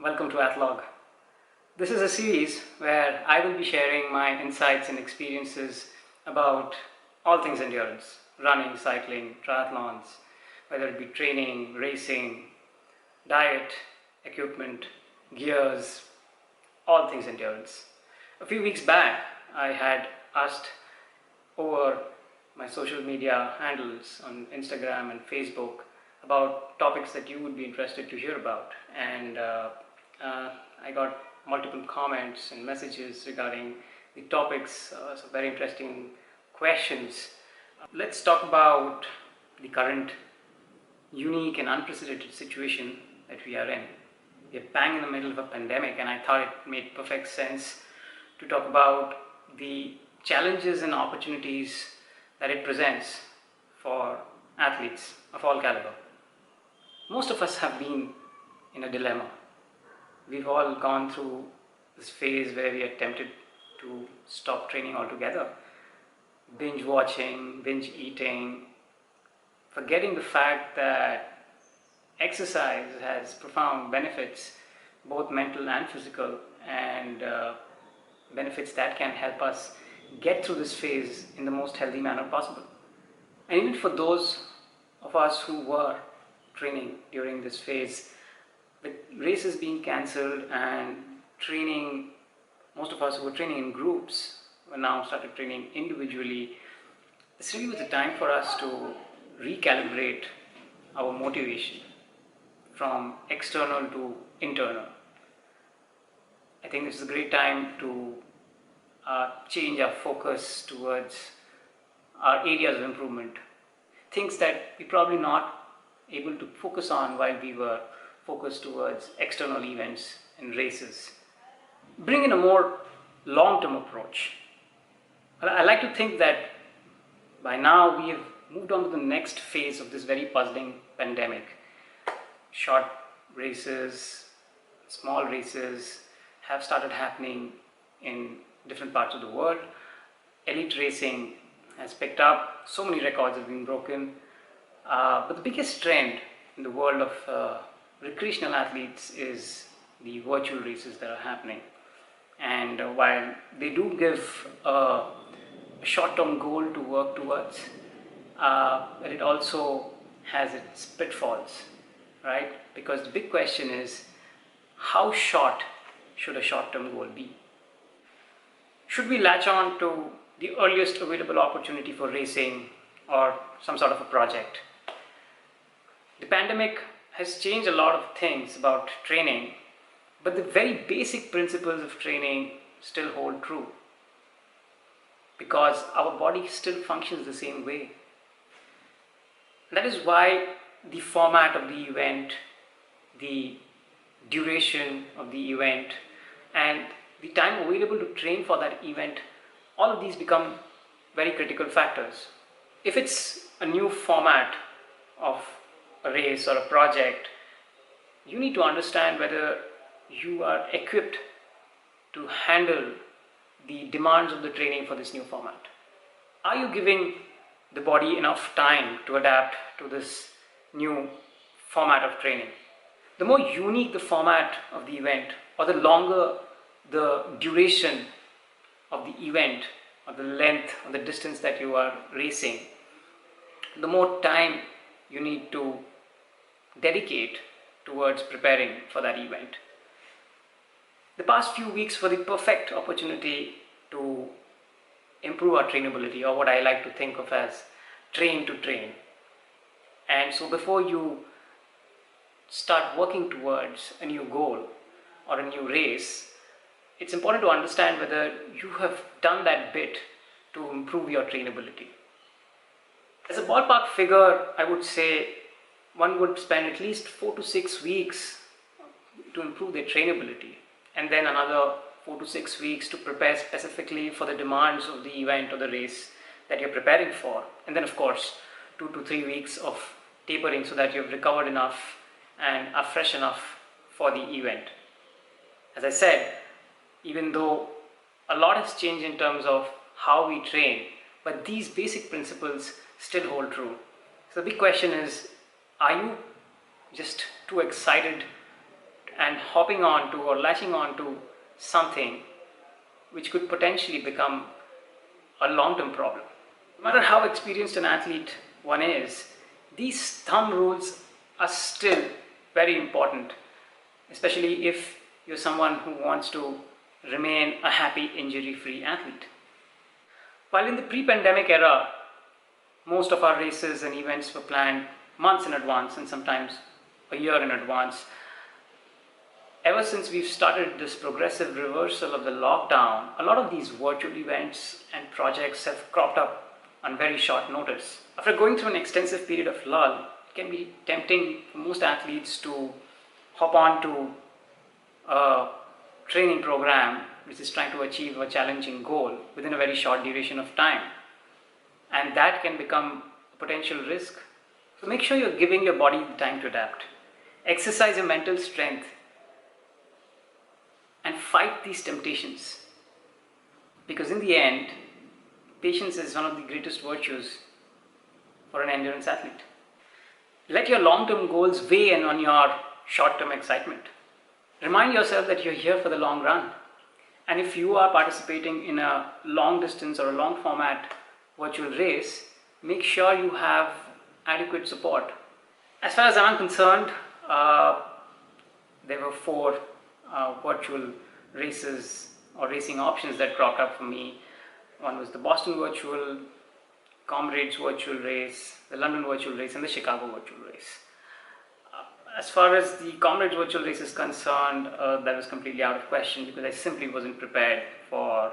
Welcome to Athlog. This is a series where I will be sharing my insights and experiences about all things endurance, running, cycling, triathlons, whether it be training, racing, diet, equipment, gears, all things endurance. A few weeks back, I had asked over my social media handles on Instagram and Facebook about topics that you would be interested to hear about, and I got multiple comments and messages regarding the topics, some very interesting questions. Let's talk about the current unique and unprecedented situation that we are in. We are bang in the middle of a pandemic, and I thought it made perfect sense to talk about the challenges and opportunities that it presents for athletes of all caliber. Most of us have been in a dilemma. We've all gone through this phase where we are tempted to stop training altogether, binge watching, binge eating, forgetting the fact that exercise has profound benefits, both mental and physical, and benefits that can help us get through this phase in the most healthy manner possible. And even for those of us who were training during this phase, with races being cancelled and training, most of us who were training in groups were now started training individually. This really was a time for us to recalibrate our motivation from external to internal. I think this is a great time to change our focus towards our areas of improvement, things that we probably not able to focus on while we were focused towards external events and races. Bring in a more long-term approach. I like to think that by now we have moved on to the next phase of this very puzzling pandemic. Short races, small races have started happening in different parts of the world. Elite racing has picked up, so many records have been broken, but the biggest trend in the world of recreational athletes is the virtual races that are happening. And while they do give a short-term goal to work towards, but it also has its pitfalls, right? Because the big question is, how short should a short-term goal be? Should we latch on to the earliest available opportunity for racing or some sort of a project? The pandemic has changed a lot of things about training, but the very basic principles of training still hold true because our body still functions the same way. That is why the format of the event, the duration of the event, and the time available to train for that event, all of these become very critical factors. If it's a new format of a race or a project, you need to understand whether you are equipped to handle the demands of the training for this new format. Are you giving the body enough time to adapt to this new format of training? The more unique the format of the event, or the longer the duration of the event, or the length or the distance that you are racing, the more time you need to dedicate towards preparing for that event. The past few weeks were the perfect opportunity to improve our trainability, or what I like to think of as train to train. And so before you start working towards a new goal or a new race, it's important to understand whether you have done that bit to improve your trainability. As a ballpark figure, I would say one would spend at least 4 to 6 weeks to improve their trainability, and then another 4 to 6 weeks to prepare specifically for the demands of the event or the race that you're preparing for, and then of course 2 to 3 weeks of tapering so that you've recovered enough and are fresh enough for the event. As I said, even though a lot has changed in terms of how we train, but these basic principles still hold true. So the big question is, are you just too excited and hopping on to or latching on to something which could potentially become a long-term problem. No matter how experienced an athlete one is, these thumb rules are still very important, especially if you're someone who wants to remain a happy, injury-free athlete. While in the pre-pandemic era, most of our races and events were planned months in advance and sometimes a year in advance, ever since we've started this progressive reversal of the lockdown, a lot of these virtual events and projects have cropped up on very short notice. After going through an extensive period of lull, it can be tempting for most athletes to hop on to a training program which is trying to achieve a challenging goal within a very short duration of time. And that can become a potential risk. So make sure you're giving your body the time to adapt. Exercise your mental strength and fight these temptations. Because in the end, patience is one of the greatest virtues for an endurance athlete. Let your long-term goals weigh in on your short-term excitement. Remind yourself that you're here for the long run. And if you are participating in a long distance or a long format virtual race, make sure you have adequate support. As far as I'm concerned, there were 4 virtual races or racing options that cropped up for me. One was the Boston virtual, Comrades virtual race, the London virtual race, and the Chicago virtual race. As far as the Comrades virtual race is concerned, that was completely out of question because I simply wasn't prepared for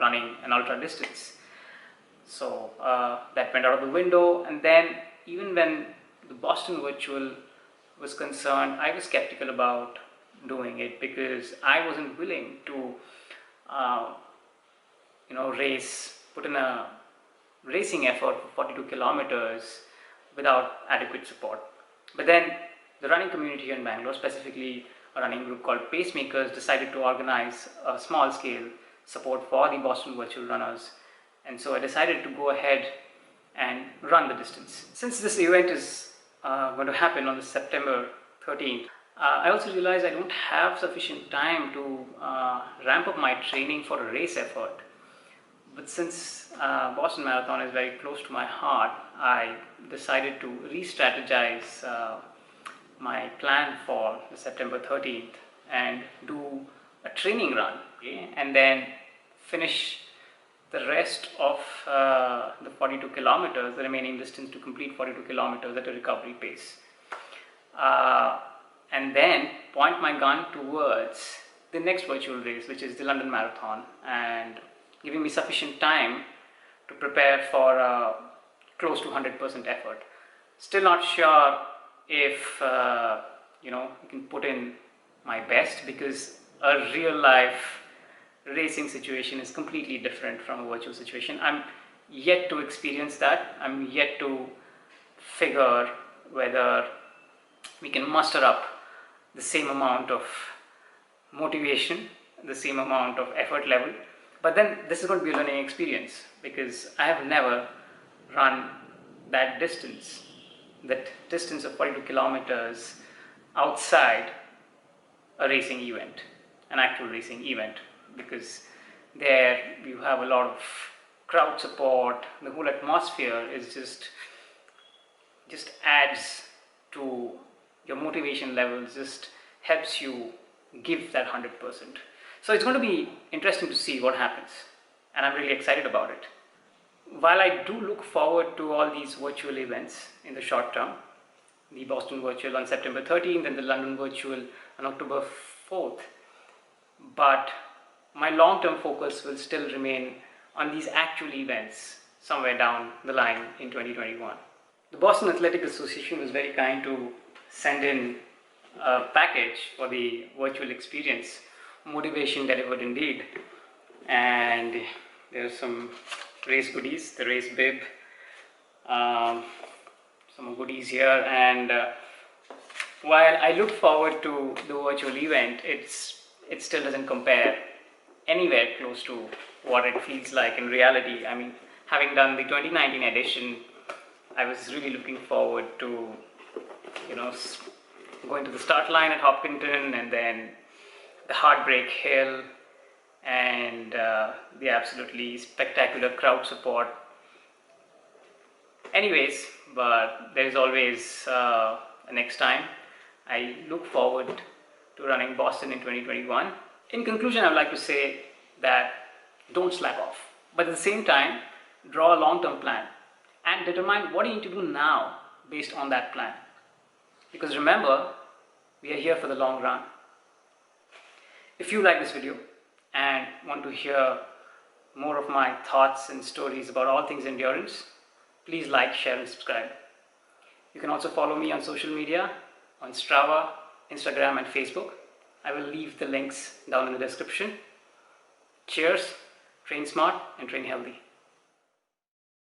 running an ultra distance. So that went out of the window. And then even when the Boston virtual was concerned, I was skeptical about doing it because I wasn't willing to put in a racing effort for 42 kilometers without adequate support. But then the running community here in Bangalore, specifically a running group called Pacemakers, decided to organize a small scale support for the Boston virtual runners. And so I decided to go ahead and run the distance. Since this event is going to happen on the September 13th, I also realized I don't have sufficient time to ramp up my training for a race effort. But since Boston Marathon is very close to my heart, I decided to re-strategize my plan for the September 13th and do a training run, and then finish the rest of the 42 kilometers, the remaining distance to complete 42 kilometers at a recovery pace. And then point my gun towards the next virtual race, which is the London Marathon, and giving me sufficient time to prepare for close to 100% effort. Still not sure if you can put in my best, because a real life racing situation is completely different from a virtual situation. I'm yet to experience that. I'm yet to figure whether we can muster up the same amount of motivation, the same amount of effort level. But then this is going to be a learning experience because I have never run that distance of 42 kilometers outside a racing event, an actual racing event, because there you have a lot of crowd support. The whole atmosphere is just adds to your motivation levels, just helps you give that 100%. So it's going to be interesting to see what happens, and I'm really excited about it. While I do look forward to all these virtual events in the short term, the Boston virtual on September 13th and the London virtual on October 4th, but my long-term focus will still remain on these actual events somewhere down the line in 2021. The Boston Athletic Association was very kind to send in a package for the virtual experience. Motivation delivered indeed. And there are some race goodies, the race bib, some goodies here, and while I look forward to the virtual event, it still doesn't compare anywhere close to what it feels like in reality. I mean, having done the 2019 edition, I was really looking forward to going to the start line at Hopkinton, and then the Heartbreak Hill, and the absolutely spectacular crowd support. Anyways, but there is always a next time. I look forward to running Boston in 2021. In conclusion, I would like to say that don't slack off, but at the same time, draw a long-term plan and determine what you need to do now based on that plan. Because remember, we are here for the long run. If you like this video and want to hear more of my thoughts and stories about all things endurance, please like, share and subscribe. You can also follow me on social media, on Strava, Instagram and Facebook. I will leave the links down in the description. Cheers, train smart and train healthy.